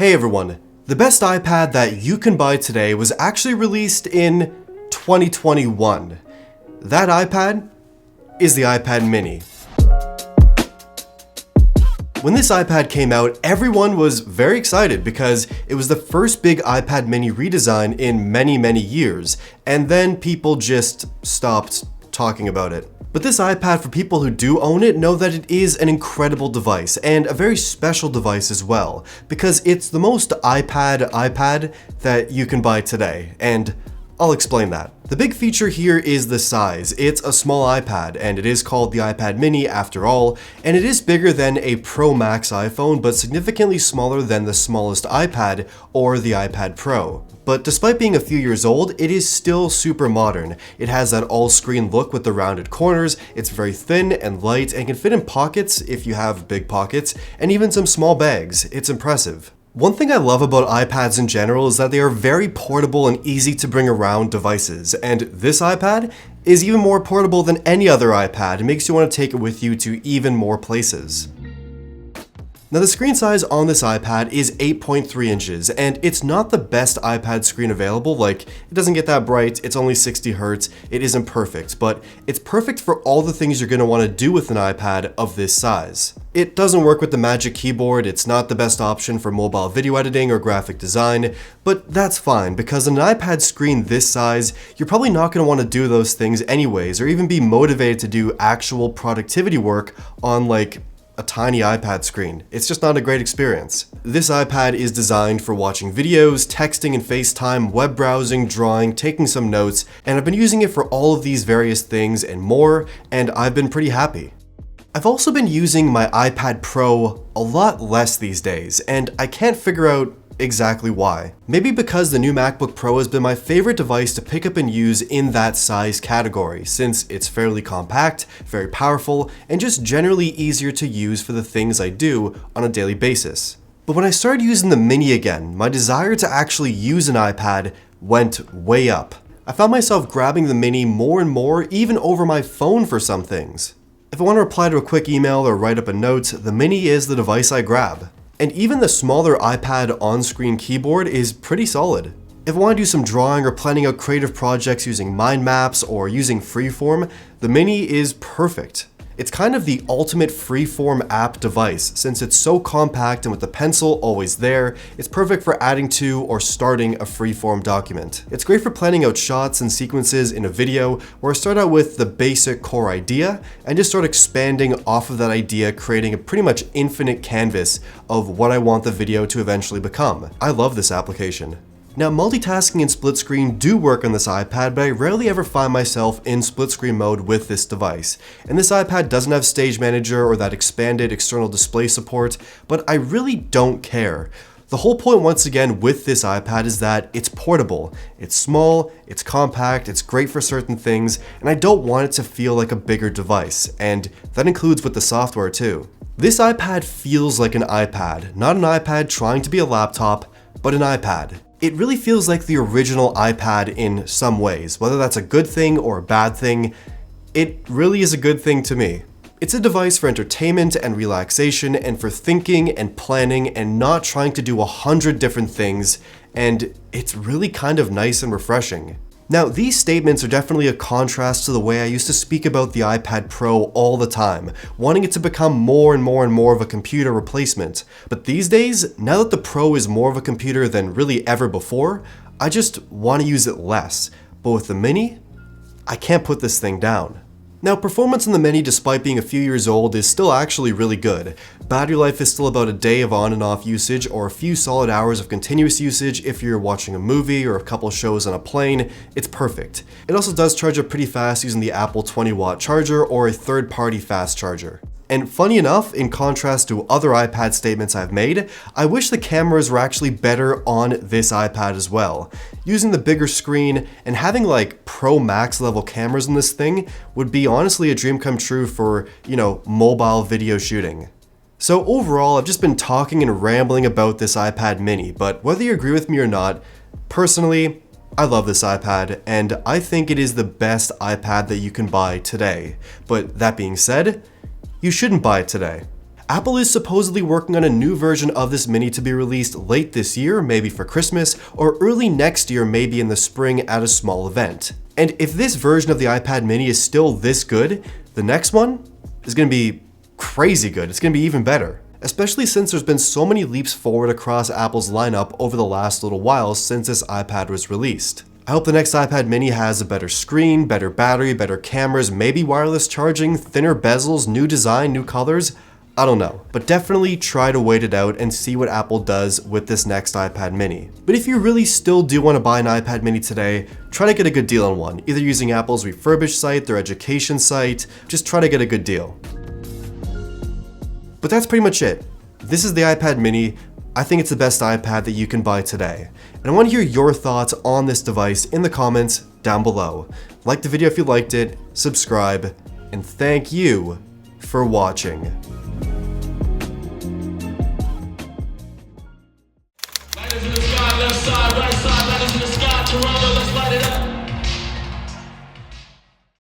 Hey everyone, the best iPad that you can buy today was actually released in 2021. That iPad is the iPad mini. When this iPad came out, everyone was very excited because it was the first big iPad mini redesign in many years, and then people just stopped talking about it. But this iPad, for people who do own it, know that it is an incredible device, and a very special device as well, because it's the most iPad that you can buy today, and I'll explain that. The big feature here is the size. It's a small iPad, and it is called the iPad mini after all, and it is bigger than a Pro Max iPhone, but significantly smaller than the smallest iPad or the iPad Pro. But despite being a few years old, it is still super modern. It has that all-screen look with the rounded corners, it's very thin and light, and can fit in pockets if you have big pockets, and even some small bags. It's impressive. One thing I love about iPads in general is that they are very portable and easy to bring around devices, and this iPad is even more portable than any other iPad. It makes you want to take it with you to even more places. Now the screen size on this iPad is 8.3 inches, and it's not the best iPad screen available. Like, it doesn't get that bright, it's only 60 Hz, it isn't perfect, but it's perfect for all the things you're going to want to do with an iPad of this size. It doesn't work with the Magic Keyboard, it's not the best option for mobile video editing or graphic design, but that's fine, because on an iPad screen this size, you're probably not going to want to do those things anyways, or even be motivated to do actual productivity work on like a tiny iPad screen. It's just not a great experience. This iPad is designed for watching videos, texting and FaceTime, web browsing, drawing, taking some notes, and I've been using it for all of these various things and more, and I've been pretty happy. I've also been using my iPad Pro a lot less these days, and I can't figure out exactly why. Maybe because the new MacBook Pro has been my favorite device to pick up and use in that size category, since it's fairly compact, very powerful, and just generally easier to use for the things I do on a daily basis. But when I started using the mini again, my desire to actually use an iPad went way up. I found myself grabbing the mini more and more, even over my phone for some things. If I want to reply to a quick email or write up a note, the mini is the device I grab. And even the smaller iPad on-screen keyboard is pretty solid. If I want to do some drawing or planning out creative projects using mind maps or using Freeform, the mini is perfect. It's kind of the ultimate freeform app device, since it's so compact and with the pencil always there, it's perfect for adding to or starting a freeform document. It's great for planning out shots and sequences in a video, where I start out with the basic core idea and just start expanding off of that idea, creating a pretty much infinite canvas of what I want the video to eventually become. I love this application. Now, multitasking and split screen do work on this iPad, but I rarely ever find myself in split screen mode with this device. And this iPad doesn't have Stage Manager or that expanded external display support, but I really don't care. The whole point once again with this iPad is that it's portable. It's small, it's compact, it's great for certain things, and I don't want it to feel like a bigger device, and that includes with the software too. This iPad feels like an iPad, not an iPad trying to be a laptop, but an iPad. It really feels like the original iPad in some ways. Whether that's a good thing or a bad thing, it really is a good thing to me. It's a device for entertainment and relaxation and for thinking and planning and not trying to do 100 different things, and it's really kind of nice and refreshing. Now, these statements are definitely a contrast to the way I used to speak about the iPad Pro all the time, wanting it to become more and more of a computer replacement. But these days, now that the Pro is more of a computer than really ever before, I just want to use it less. But with the Mini, I can't put this thing down. Now, performance on the Mini, despite being a few years old, is still actually really good. Battery life is still about a day of on and off usage, or a few solid hours of continuous usage if you're watching a movie or a couple shows on a plane. It's perfect. It also does charge up pretty fast using the Apple 20-watt charger or a third-party fast charger. And funny enough, in contrast to other iPad statements I've made, I wish the cameras were actually better on this iPad as well. Using the bigger screen and having like Pro Max level cameras in this thing would be honestly a dream come true for, mobile video shooting. So overall, I've just been talking and rambling about this iPad mini, but whether you agree with me or not, personally, I love this iPad, and I think it is the best iPad that you can buy today. But that being said, you shouldn't buy it today. Apple is supposedly working on a new version of this mini to be released late this year, maybe for Christmas, or early next year, maybe in the spring at a small event. And if this version of the iPad mini is still this good, the next one is going to be crazy good. It's going to be even better. Especially since there's been so many leaps forward across Apple's lineup over the last little while since this iPad was released. I hope the next iPad mini has a better screen, better battery, better cameras, maybe wireless charging, thinner bezels, new design, new colors. I don't know, but definitely try to wait it out and see what Apple does with this next iPad mini. But if you really still do want to buy an iPad mini today, try to get a good deal on one, either using Apple's refurbished site, their education site, just try to get a good deal. But that's pretty much it. This is the iPad mini. I think it's the best iPad that you can buy today. And I want to hear your thoughts on this device in the comments down below. Like the video if you liked it, subscribe, and thank you for watching. Ladies and